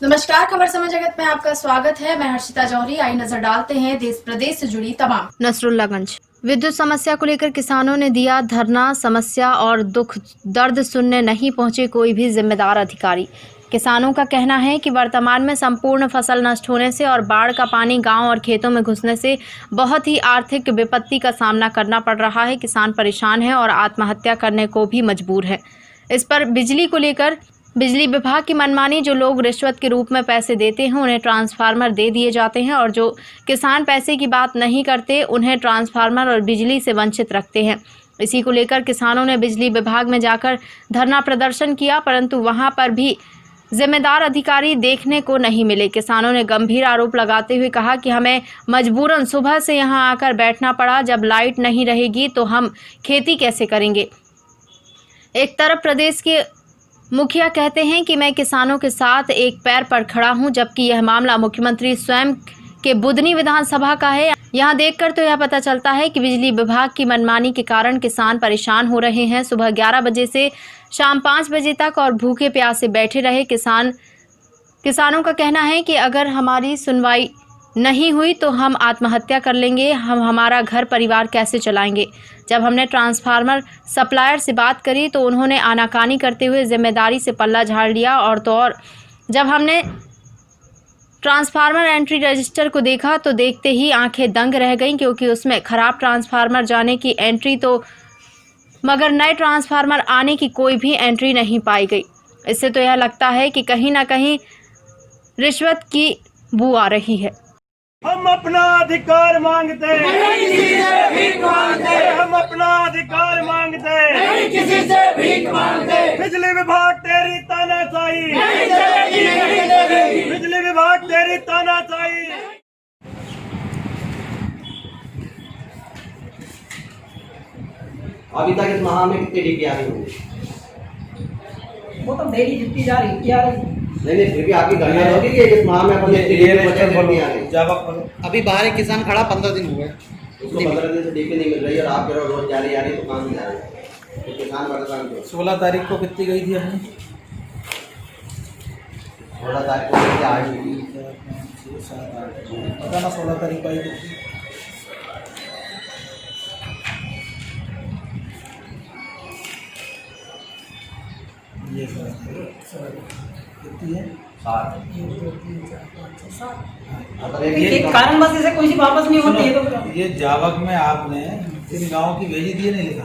नमस्कार, खबर समय जगत में आपका स्वागत है। मैं हर्षिता जौहरी। आई नजर डालते हैं देश प्रदेश से जुड़ी तमाम। नसरुल्लागंज विद्युत समस्या को लेकर किसानों ने दिया धरना। समस्या और दुख दर्द सुनने नहीं पहुंचे कोई भी जिम्मेदार अधिकारी। किसानों का कहना है कि वर्तमान में संपूर्ण फसल नष्ट होने से और बाढ़ का पानी गांव और खेतों में घुसने से बहुत ही आर्थिक विपत्ति का सामना करना पड़ रहा है। किसान परेशान हैं और आत्महत्या करने को भी मजबूर है। इस पर बिजली को लेकर बिजली विभाग की मनमानी, जो लोग रिश्वत के रूप में पैसे देते हैं उन्हें ट्रांसफार्मर दे दिए जाते हैं और जो किसान पैसे की बात नहीं करते उन्हें ट्रांसफार्मर और बिजली से वंचित रखते हैं। इसी को लेकर किसानों ने बिजली विभाग में जाकर धरना प्रदर्शन किया, परंतु वहां पर भी जिम्मेदार अधिकारी देखने को नहीं मिले। किसानों ने गंभीर आरोप लगाते हुए कहा कि हमें मजबूरन सुबह से यहां आकर बैठना पड़ा। जब लाइट नहीं रहेगी तो हम खेती कैसे करेंगे। एक तरफ प्रदेश के मुखिया कहते हैं कि मैं किसानों के साथ एक पैर पर खड़ा हूं, जबकि यह मामला मुख्यमंत्री स्वयं के बुधनी विधानसभा का है। यहां देखकर तो यह पता चलता है कि बिजली विभाग की मनमानी के कारण किसान परेशान हो रहे हैं। सुबह 11 बजे से शाम 5 बजे तक और भूखे प्यासे बैठे रहे किसानों का कहना है कि अगर हमारी सुनवाई नहीं हुई तो हम आत्महत्या कर लेंगे। हम हमारा घर परिवार कैसे चलाएंगे। जब हमने ट्रांसफार्मर सप्लायर से बात करी तो उन्होंने आनाकानी करते हुए जिम्मेदारी से पल्ला झाड़ लिया। और तो और जब हमने ट्रांसफार्मर एंट्री रजिस्टर को देखा तो देखते ही आंखें दंग रह गईं, क्योंकि उसमें खराब ट्रांसफार्मर जाने की एंट्री तो, मगर नए ट्रांसफार्मर आने की कोई भी एंट्री नहीं पाई गई। इससे तो यह लगता है कि कहीं ना कहीं रिश्वत की बू आ रही है। हम अपना अधिकार मांगते हैं, नहीं किसी से भीख मांगते। हम अपना अधिकार मांगते हैं, नहीं किसी से भीख मांगते। बिजली विभाग तेरी तानाशाही नहीं चलेगी, नहीं चलेगी। बिजली विभाग तेरी तानाशाही। अभी तक इस माह में कितनी डीपी आ रही होंगी? वो तो डेली जितनी जा रही क्या रही। नहीं, फिर भी आपकी गणना होगी कि इस माह में अपन अभी बाहर एक किसान खड़ा 15 दिन हुए, उसको 15 दिन से डीपी नहीं मिल रही है और आप कह रहे हो रोज जा रही है तो काम नहीं जा रही है, तो किसान परेशान क्यों? 16 तारीख को कितनी गई थी हमने? 16 तारीख को क्या आज पता ना 16 तारीख को आई थी। ये कितनी है? 7। एक कारण बस इसे कोई सी वापस नहीं होती है तो ये जावक में आपने इन गाँव की भेजी थी नहीं लिखा?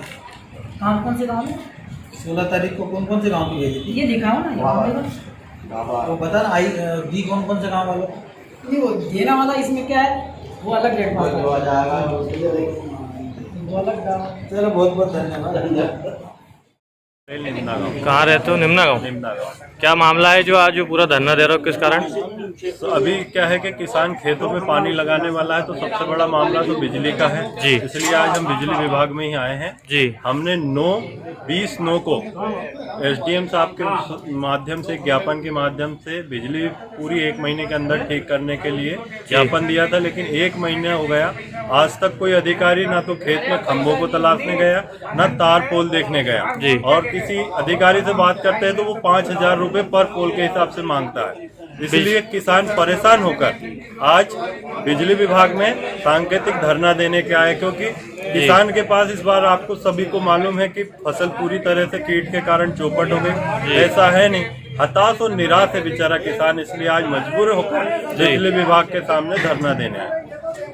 कौन से गाँव में 16 तारीख को कौन कौन से गाँव की भेजी थी ये दिखाओ ना। वो बता ना, आई दी कौन कौन से गाँव वालों? नहीं वो देना वाला इसमें क्या है, वो अलग रेट हो जाएगा। वो अलग गाँव। चलो बहुत बहुत धन्यवाद। कहाँ रहते हो? निम्ना गाँव। क्या मामला है जो आज जो पूरा धरना दे रहे हो, किस कारण? तो अभी क्या है कि किसान खेतों में पानी लगाने वाला है, तो सबसे बड़ा मामला तो बिजली का है जी। इसलिए आज हम बिजली विभाग में ही आए हैं जी। हमने 9/20/9 को एसडीएम साहब के माध्यम से, ज्ञापन के माध्यम से बिजली पूरी 1 महीने के अंदर ठीक करने के लिए ज्ञापन दिया था, लेकिन 1 महीना हो गया, आज तक कोई अधिकारी ना तो खेत में खंभों को तलाशने गया, ना तार पोल देखने गया जी। और किसी अधिकारी से बात करते हैं तो वो 5,000 रुपए पर पोल के हिसाब से मांगता है। इसलिए किसान परेशान होकर आज बिजली विभाग में सांकेतिक धरना देने के आए, क्योंकि किसान के पास इस बार आपको सभी को मालूम है कि फसल पूरी तरह से कीट के कारण चौपट हो गई। ऐसा है नहीं, हताश और निराश है बेचारा किसान, इसलिए आज मजबूर होकर बिजली विभाग के सामने धरना देने आए।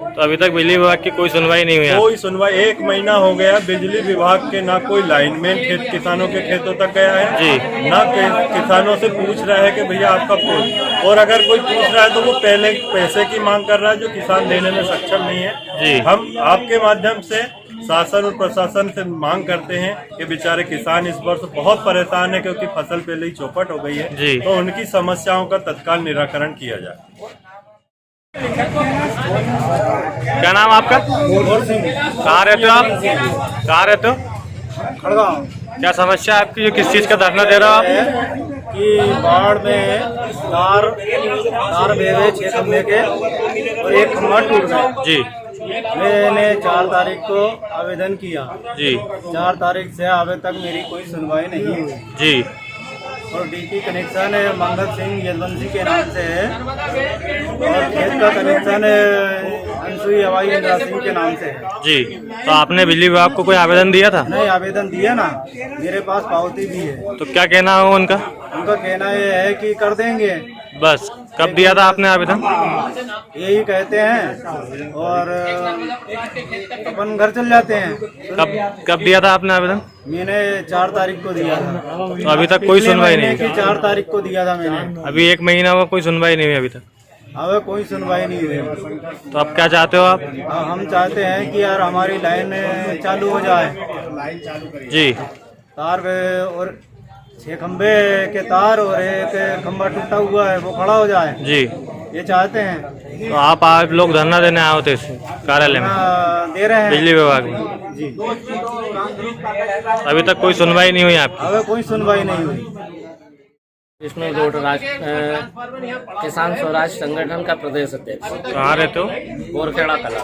तो अभी तक बिजली विभाग की कोई सुनवाई नहीं हुई है? कोई सुनवाई, 1 महीना हो गया बिजली विभाग के ना कोई लाइनमैन किसानों के खेतों तक गया है जी। ना किसानों से पूछ रहा है कि भैया आपका पोल, और अगर कोई पूछ रहा है तो वो पहले पैसे की मांग कर रहा है जो किसान देने में सक्षम नहीं है जी। हम आपके माध्यम से शासन और प्रशासन से मांग करते हैं कि बेचारे किसान इस वर्ष बहुत परेशान है, क्योंकि फसल पहले ही चौपट हो गई है जी। तो उनकी समस्याओं का तत्काल निराकरण किया जाए। क्या नाम आपका? कहाँ रहते हो आप? कहाँ रहते हो? खड़गांव। क्या समस्या है आपकी, जो किस चीज़ का धरना दे रहे हो आप? कि बाढ़ में तार बेवे 6 खंभे के और 1 खंभा टूट गया जी। मैंने 4 तारीख को आवेदन किया जी। 4 तारीख से अभी तक मेरी कोई सुनवाई नहीं हुई जी। और डीपी कनेक्शन है मंगल सिंह यदवंशी के नाम से है और खेत का कनेक्शन है अनसुई हवाई इंदिरा सिंह के नाम से है। जी, तो आपने बिजली विभाग को कोई आवेदन दिया था? नहीं, आवेदन दिया ना, मेरे पास पावती भी है। तो क्या कहना है उनका? उनका कहना ये है कि कर देंगे बस। कब दिया था आपने आवेदन? यही कहते हैं और अपन घर चल जाते हैं। कब दिया था आपने आवेदन? मैंने 4 तारीख को दिया था। तो अभी तक कोई सुनवाई नहीं? 4 तारीख को दिया था मैंने। अभी 1 महीना हुआ, कोई सुनवाई नहीं हुई अभी तक? अब कोई सुनवाई नहीं हुई। तो अब क्या चाहते हो आप? हम चाहते हैं कि यार हमारी लाइन चालू हो जाए। जी, तार और 6 खंबे के तार और एक खंबा टूटा हुआ है वो खड़ा हो जाए। जी, ये चाहते हैं। तो आप लोग धरना देने आए होते इस कार्यालय में? दे रहे हैं बिजली विभाग में। जी। अभी तक कोई सुनवाई नहीं हुई आपकी? अब कोई सुनवाई नहीं हुई। विष्णु गौड़ किसान स्वराज संगठन का प्रदेश अध्यक्ष। कहाँ रहते हो? बोरखेड़ा कला।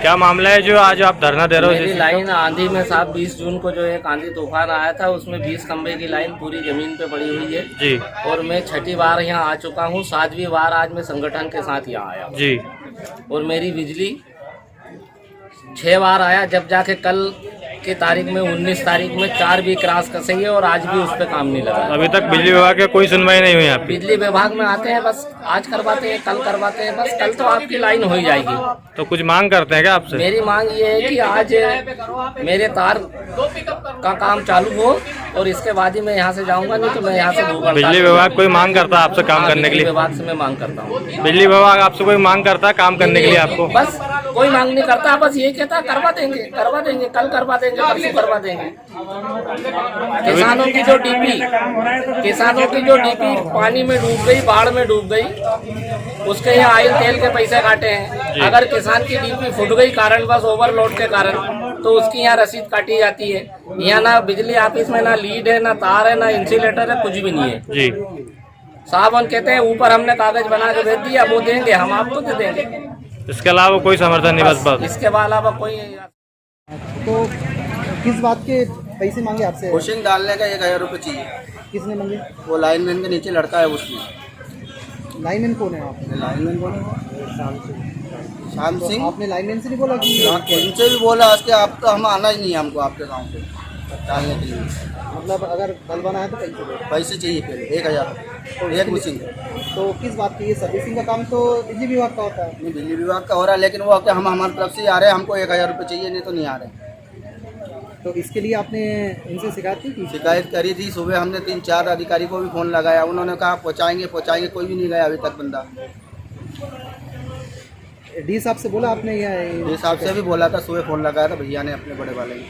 क्या मामला है जो आज आप धरना दे रहे हो? मेरी लाइन आंधी में साहब 20 जून को जो एक आंधी तूफान आया था उसमें 20 खंबे की लाइन पूरी जमीन पे पड़ी हुई है। जी। और मैं 6ठी बार यहाँ आ चुका हूँ, 7वीं बार आज मैं संगठन के साथ यहाँ आया। जी। और मेरी बिजली 6 बार आया, जब जाके कल की तारीख में 19 तारीख में 4 भी क्रॉस कर सही है और आज भी उस पर काम नहीं लगा। अभी तक बिजली विभाग की कोई सुनवाई नहीं हुई आपकी? बिजली विभाग में आते हैं, बस आज करवाते हैं, कल करवाते हैं, बस कल तो आपकी लाइन हो ही जाएगी। तो कुछ मांग करते हैं क्या आपसे? मेरी मांग ये है कि आज मेरे तार का काम चालू हो और इसके बाद ही मैं यहाँ से जाऊँगा, नहीं तो मैं यहाँ से बिजली विभाग कोई मांग करता है आपसे काम करने के लिए? विभाग से मैं मांग करता हूँ। बिजली विभाग आपसे कोई मांग करता है काम करने के लिए आपको? बस कोई मांग नहीं करता, बस ये कहता करवा देंगे, कल करवा देंगे, परसों करवा देंगे। किसानों की जो डीपी पानी में डूब गई, बाढ़ में डूब गई, उसके यहाँ ऑयल तेल के पैसे काटे हैं। अगर किसान की डीपी फूट गई कारणवश ओवरलोड के कारण, तो उसकी यहाँ रसीद काटी जाती है। यहाँ ना बिजली ऑफिस में ना लीड है, ना तार है, ना इंसुलेटर है, कुछ भी नहीं है। जी। साहब हम कहते हैं ऊपर हमने कागज बना के भेज दिया, वो देंगे, हम आपको दे देंगे। इसके अलावा कोई समर्थन नहीं? बस इसके अलावा कोई। तो किस बात के पैसे मांगे आपसे? बुशिंग डालने का 1000 रुपये चाहिए। किसने मांगे? वो लाइनमैन के नीचे लड़का है उसमें। लाइनमैन कौन है आप? लाइनमैन कौन है? शाम सिंह। आपने लाइनमैन से नहीं बोला कि? इनसे भी बोला आज के आप तो हम आना ही नहीं है हमको आपके गाँव पे डालने के लिए। मतलब अगर बलवाना है तो पैसे चाहिए पहले 1000 एक बुशिंग। तो किस बात की? ये सर्विसिंग का काम तो बिजली विभाग का होता है। नहीं, बिजली विभाग का हो रहा है, लेकिन वो हम हमारी तरफ से आ रहे हैं, हमको 1000 रुपये चाहिए, नहीं तो नहीं आ रहे। तो इसके लिए आपने इनसे शिकायत की? शिकायत करी थी सुबह, हमने 3-4 अधिकारी को भी फ़ोन लगाया, उन्होंने कहा पहुँचाएंगे, कोई भी नहीं गया अभी तक बंदा। डी साहब से बोला आपने? या डी साहब से भी बोला था, सुबह फ़ोन लगाया था भैया ने अपने बड़े वाले ने।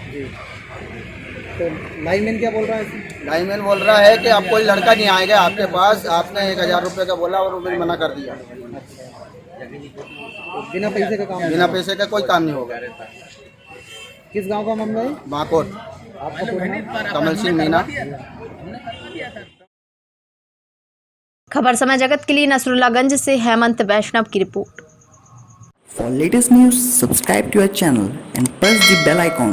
तो लाइनमैन क्या बोल रहा है? लाइनमैन बोल रहा है कि अब कोई लड़का नहीं आएगा आपके पास, आपने 1000 रुपये का बोला और वो भी मना कर दिया। बिना पैसे का काम? बिना पैसे का कोई काम नहीं होगा। किस गांव का मामला है? बाकोट। कमल सिंह मीना। खबर समय जगत के लिए नसरुल्लागंज से हेमंत वैष्णव की report. For latest news, subscribe to our channel and press the bell icon.